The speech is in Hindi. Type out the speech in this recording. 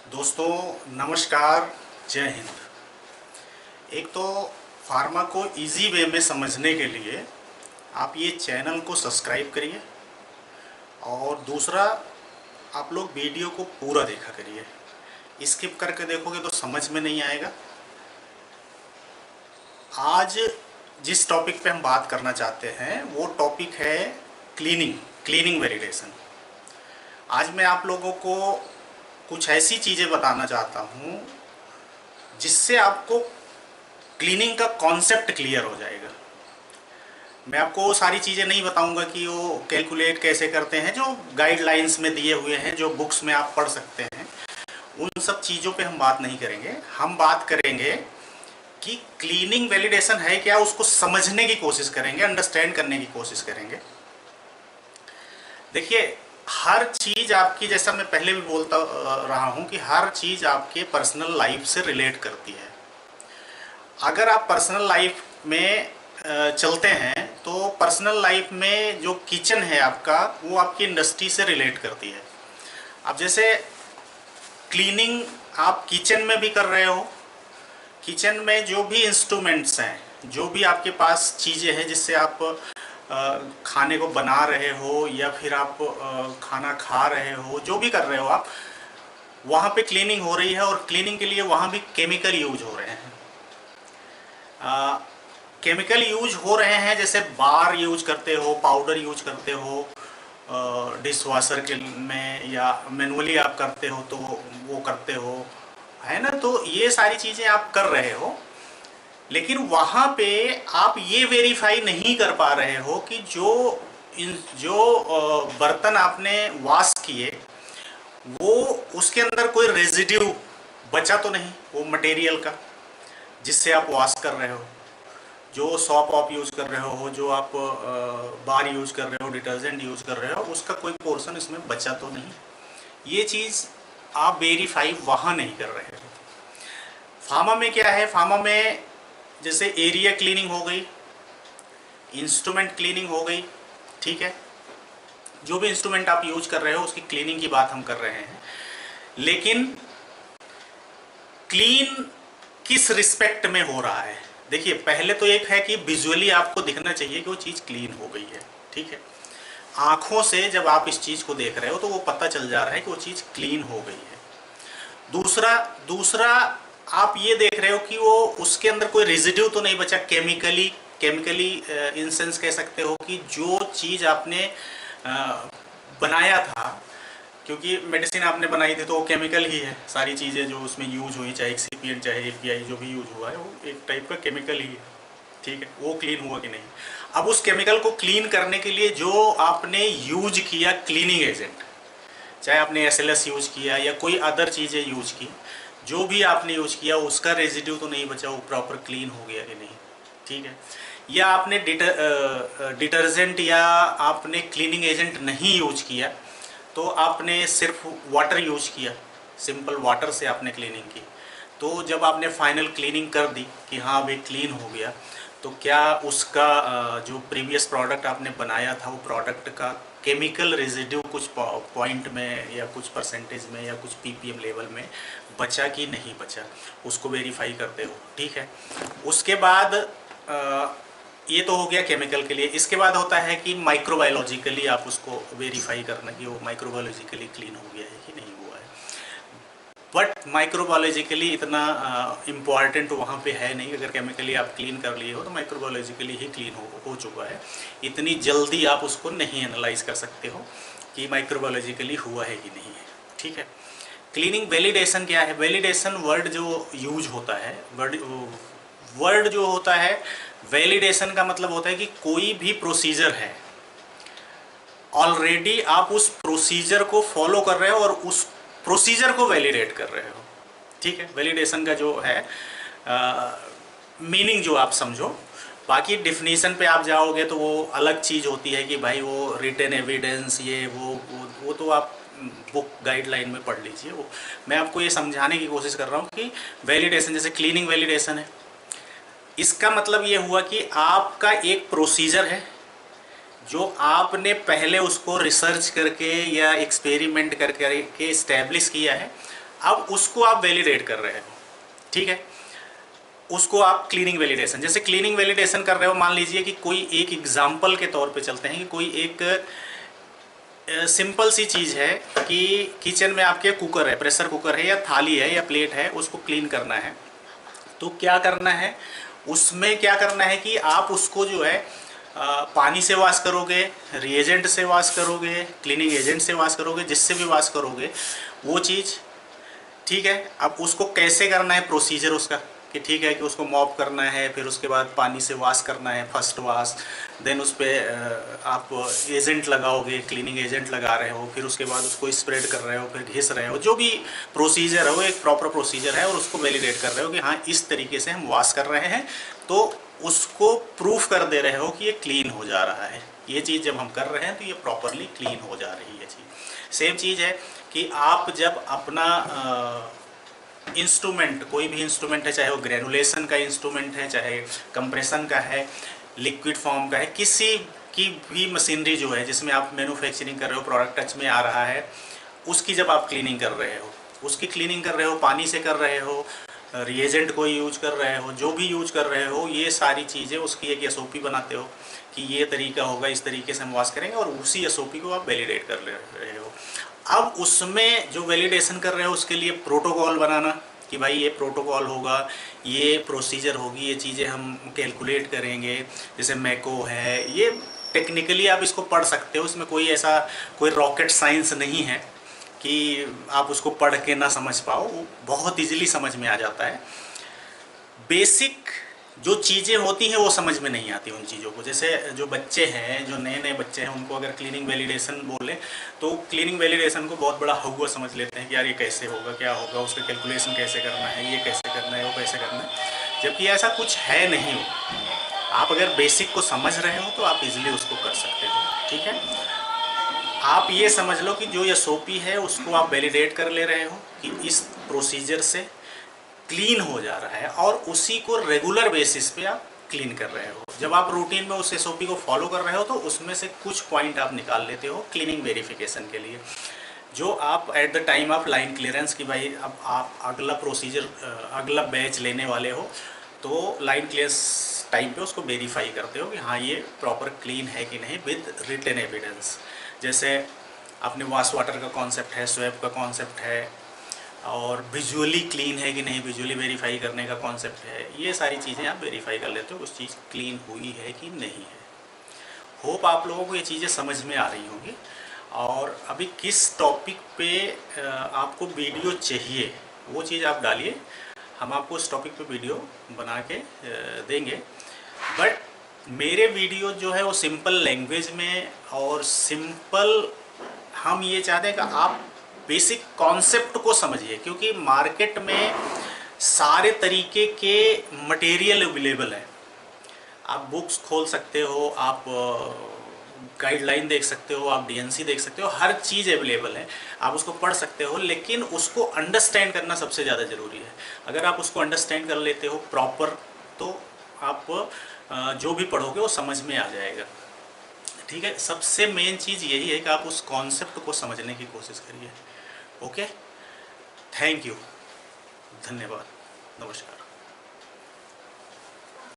दोस्तों नमस्कार, जय हिंद। एक तो फार्मा को इजी वे में समझने के लिए आप ये चैनल को सब्सक्राइब करिए और दूसरा आप लोग वीडियो को पूरा देखा करिए। स्किप करके देखोगे तो समझ में नहीं आएगा। आज जिस टॉपिक पे हम बात करना चाहते हैं वो टॉपिक है क्लीनिंग वैलिडेशन। आज मैं आप लोगों को कुछ ऐसी चीज़ें बताना चाहता हूँ जिससे आपको क्लीनिंग का कॉन्सेप्ट क्लियर हो जाएगा। मैं आपको वो सारी चीज़ें नहीं बताऊंगा कि वो कैलकुलेट कैसे करते हैं, जो गाइडलाइंस में दिए हुए हैं, जो बुक्स में आप पढ़ सकते हैं। उन सब चीज़ों पे हम बात नहीं करेंगे। हम बात करेंगे कि क्लीनिंग वैलिडेशन है क्या, उसको समझने की कोशिश करेंगे, अंडरस्टैंड करने की कोशिश करेंगे। देखिए, हर चीज़ आपकी, जैसा मैं पहले भी बोलता रहा हूँ कि हर चीज़ आपके पर्सनल लाइफ से रिलेट करती है। अगर आप पर्सनल लाइफ में चलते हैं तो पर्सनल लाइफ में जो किचन है आपका, वो आपकी इंडस्ट्री से रिलेट करती है। अब जैसे क्लीनिंग आप किचन में भी कर रहे हो, किचन में जो भी इंस्ट्रूमेंट्स हैं, जो भी आपके पास चीज़ें हैं जिससे आप खाने को बना रहे हो या फिर आप खाना खा रहे हो, जो भी कर रहे हो आप, वहाँ पे क्लीनिंग हो रही है। और क्लीनिंग के लिए वहाँ भी केमिकल यूज हो रहे हैं। केमिकल यूज हो रहे हैं, जैसे बार यूज करते हो, पाउडर यूज करते हो डिश वॉशर के में, या मैनुअली आप करते हो तो वो करते हो, है ना। तो ये सारी चीज़ें आप कर रहे हो, लेकिन वहाँ पे आप ये वेरीफाई नहीं कर पा रहे हो कि जो बर्तन आपने वॉश किए वो उसके अंदर कोई रेजिड्यू बचा तो नहीं, वो मटेरियल का जिससे आप वॉश कर रहे हो, जो सॉप आप यूज़ कर रहे हो, जो आप बार यूज़ कर रहे हो, डिटर्जेंट यूज़ कर रहे हो, उसका कोई पोर्शन इसमें बचा तो नहीं। ये चीज़ आप वेरीफाई वहाँ नहीं कर रहे हो। फार्मा में क्या है, फार्मा में जैसे एरिया क्लीनिंग हो गई, इंस्ट्रूमेंट क्लीनिंग हो गई, ठीक है। जो भी इंस्ट्रूमेंट आप यूज कर रहे हो उसकी क्लीनिंग की बात हम कर रहे हैं। लेकिन क्लीन किस रिस्पेक्ट में हो रहा है? देखिए, पहले तो एक है कि विजुअली आपको दिखना चाहिए कि वो चीज़ क्लीन हो गई है, ठीक है। आँखों से जब आप इस चीज़ को देख रहे हो तो वो पता चल जा रहा है कि वो चीज़ क्लीन हो गई है। दूसरा आप ये देख रहे हो कि वो उसके अंदर कोई रेजिड्यू तो नहीं बचा, केमिकली इन सेंस कह सकते हो कि जो चीज़ आपने बनाया था, क्योंकि मेडिसिन आपने बनाई थी तो वो केमिकल ही है। सारी चीज़ें जो उसमें यूज हुई, चाहे एक्सीपिएंट चाहे एपीआई जो भी यूज हुआ है, वो एक टाइप का केमिकल ही है, ठीक है। वो क्लीन हुआ कि नहीं? अब उस केमिकल को क्लीन करने के लिए जो आपने यूज किया क्लीनिंग एजेंट, चाहे आपने एसएलएस यूज किया या कोई अदर चीज़ें यूज की, जो भी आपने यूज किया उसका रेजिड्यू तो नहीं बचा, वो प्रॉपर क्लीन हो गया कि नहीं, ठीक है। या आपने डिटर्जेंट या आपने क्लीनिंग एजेंट नहीं यूज किया, तो आपने सिर्फ वाटर यूज किया, सिंपल वाटर से आपने क्लीनिंग की। तो जब आपने फाइनल क्लीनिंग कर दी कि हाँ अभी क्लीन हो गया, तो क्या उसका जो प्रीवियस प्रोडक्ट आपने बनाया था वो प्रोडक्ट का केमिकल रेजिड्यू कुछ पॉइंट में या कुछ परसेंटेज में या कुछ पीपीएम लेवल में बचा कि नहीं बचा, उसको वेरीफाई करते हो, ठीक है। उसके बाद ये तो हो गया केमिकल के लिए। इसके बाद होता है कि माइक्रोबायोलॉजिकली आप उसको वेरीफाई करना कि वो माइक्रोबायोलॉजिकली क्लीन हो गया है कि नहीं हुआ है। बट माइक्रोबायोलॉजिकली इतना इम्पॉर्टेंट वहाँ पे है नहीं। अगर केमिकली आप क्लीन कर लिए हो तो माइक्रोबायोलॉजिकली ही क्लीन हो चुका है। इतनी जल्दी आप उसको नहीं एनालाइज कर सकते हो कि माइक्रोबायोलॉजिकली हुआ है कि नहीं है, ठीक है। क्लीनिंग वैलिडेशन क्या है? वैलिडेशन वर्ड जो यूज होता है, वर्ड जो होता है, वैलिडेशन का मतलब होता है कि कोई भी प्रोसीजर है, ऑलरेडी आप उस प्रोसीजर को फॉलो कर रहे हो और उस प्रोसीजर को वैलिडेट कर रहे हो, ठीक है। वैलिडेशन का जो है मीनिंग जो आप समझो, बाकी डिफिनीशन पे आप जाओगे तो वो अलग चीज़ होती है कि भाई वो रिटन एविडेंस, ये वो तो आप बुक गाइडलाइन में पढ़ लीजिए। वो मैं आपको ये समझाने की कोशिश कर रहा हूँ कि वैलिडेशन, जैसे क्लीनिंग वैलिडेशन है, इसका मतलब ये हुआ कि आपका एक प्रोसीजर है जो आपने पहले उसको रिसर्च करके या एक्सपेरिमेंट करके इस्टेब्लिश किया है। अब उसको आप वैलिडेट कर रहे हो, ठीक है, उसको आप क्लीनिंग वैलिडेशन, जैसे क्लीनिंग वैलिडेशन कर रहे हो, मान लीजिए कि कोई एक एग्जाम्पल के तौर पे चलते हैं कि कोई एक सिंपल सी चीज़ है कि किचन में आपके कुकर है, प्रेशर कुकर है या थाली है या प्लेट है, उसको क्लीन करना है। तो क्या करना है, उसमें क्या करना है कि आप उसको जो है पानी से वॉश करोगे, रिएजेंट से वॉश करोगे, क्लीनिंग एजेंट से वॉश करोगे, जिससे भी वॉश करोगे वो चीज़, ठीक है। अब उसको कैसे करना है, प्रोसीजर उसका कि ठीक है कि उसको मॉप करना है, फिर उसके बाद पानी से वॉश करना है, फर्स्ट वॉश, देन उस पर आप एजेंट लगाओगे, क्लीनिंग एजेंट लगा रहे हो, फिर उसके बाद उसको स्प्रेड कर रहे हो, फिर घिस रहे हो, जो भी प्रोसीजर है वो एक प्रॉपर प्रोसीजर है, और उसको वैलिडेट कर रहे हो कि हाँ इस तरीके से हम वॉश कर रहे हैं, तो उसको प्रूफ कर दे रहे हो कि ये क्लीन हो जा रहा है। ये चीज़ जब हम कर रहे हैं तो ये प्रॉपरली क्लीन हो जा रही है चीज़। सेम चीज़ है कि आप जब अपना इंस्ट्रूमेंट, कोई भी इंस्ट्रूमेंट है, चाहे वो ग्रेनुलेशन का इंस्ट्रूमेंट है, चाहे कंप्रेशन का है, लिक्विड फॉर्म का है, किसी की भी मशीनरी जो है जिसमें आप मैन्युफैक्चरिंग कर रहे हो, प्रोडक्ट टच में आ रहा है, उसकी जब आप क्लीनिंग कर रहे हो, उसकी क्लीनिंग कर रहे हो, पानी से कर रहे हो, रिएजेंट को यूज कर रहे हो, जो भी यूज कर रहे हो, ये सारी चीज़ें उसकी एक एसओपी बनाते हो कि ये तरीका होगा, इस तरीके से हम वॉश करेंगे, और उसी एसओपी को आप वैलिडेट कर रहे हो। अब उसमें जो वैलिडेशन कर रहे हो उसके लिए प्रोटोकॉल बनाना कि भाई ये प्रोटोकॉल होगा, ये प्रोसीजर होगी, ये चीज़ें हम कैलकुलेट करेंगे, जैसे मैको है, ये टेक्निकली आप इसको पढ़ सकते हो, इसमें कोई ऐसा कोई रॉकेट साइंस नहीं है कि आप उसको पढ़ के ना समझ पाओ, वो बहुत इजीली समझ में आ जाता है। बेसिक जो चीज़ें होती हैं वो समझ में नहीं आती उन चीज़ों को। जैसे जो बच्चे हैं, जो नए नए बच्चे हैं, उनको अगर क्लीनिंग वैलिडेशन बोले तो क्लीनिंग वैलिडेशन को बहुत बड़ा हवा समझ लेते हैं कि यार ये कैसे होगा, क्या होगा, उसका कैलकुलेशन कैसे करना है, ये कैसे करना है, वो कैसे करना है, जबकि ऐसा कुछ है नहीं हो। आप अगर बेसिक को समझ रहे हो तो आप इजीली उसको कर सकते हो, ठीक है। आप ये समझ लो कि जो एसओपी है उसको आप वैलिडेट कर ले रहे हो कि इस प्रोसीजर से क्लीन हो जा रहा है, और उसी को रेगुलर बेसिस पे आप क्लीन कर रहे हो। जब आप रूटीन में उस एसओपी को फॉलो कर रहे हो तो उसमें से कुछ पॉइंट आप निकाल लेते हो क्लीनिंग वेरिफिकेशन के लिए, जो आप at the time of line clearance की भाई अब आप अगला प्रोसीजर, अगला बैच लेने वाले हो, तो लाइन क्लियरेंस टाइम पे उसको वेरीफाई करते हो कि हाँ ये प्रॉपर क्लीन है कि नहीं, विद रिटन एविडेंस। जैसे अपने वॉश वाटर का कॉन्सेप्ट है, स्वैप का कॉन्सेप्ट है, और विजुअली क्लीन है कि नहीं, विजुअली वेरीफाई करने का कॉन्सेप्ट है, ये सारी चीज़ें आप वेरीफाई कर लेते हो उस चीज़ क्लीन हुई है कि नहीं है। होप आप लोगों को ये चीज़ें समझ में आ रही होंगी। और अभी किस टॉपिक पे आपको वीडियो चाहिए वो चीज़ आप डालिए, हम आपको उस टॉपिक पे वीडियो बना के देंगे। बट मेरे वीडियो जो है वो सिंपल लैंग्वेज में, और सिंपल हम ये चाहते हैं कि आप बेसिक कॉन्सेप्ट को समझिए, क्योंकि मार्केट में सारे तरीके के मटेरियल अवेलेबल है। आप बुक्स खोल सकते हो, आप गाइडलाइन देख सकते हो, आप डीएनसी देख सकते हो, हर चीज़ अवेलेबल है, आप उसको पढ़ सकते हो, लेकिन उसको अंडरस्टैंड करना सबसे ज़्यादा ज़रूरी है। अगर आप उसको अंडरस्टैंड कर लेते हो प्रॉपर, तो आप जो भी पढ़ोगे वो समझ में आ जाएगा, ठीक है। सबसे मेन चीज़ यही है कि आप उस कॉन्सेप्ट को समझने की कोशिश करिए। ओके, थैंक यू, धन्यवाद, नमस्कार।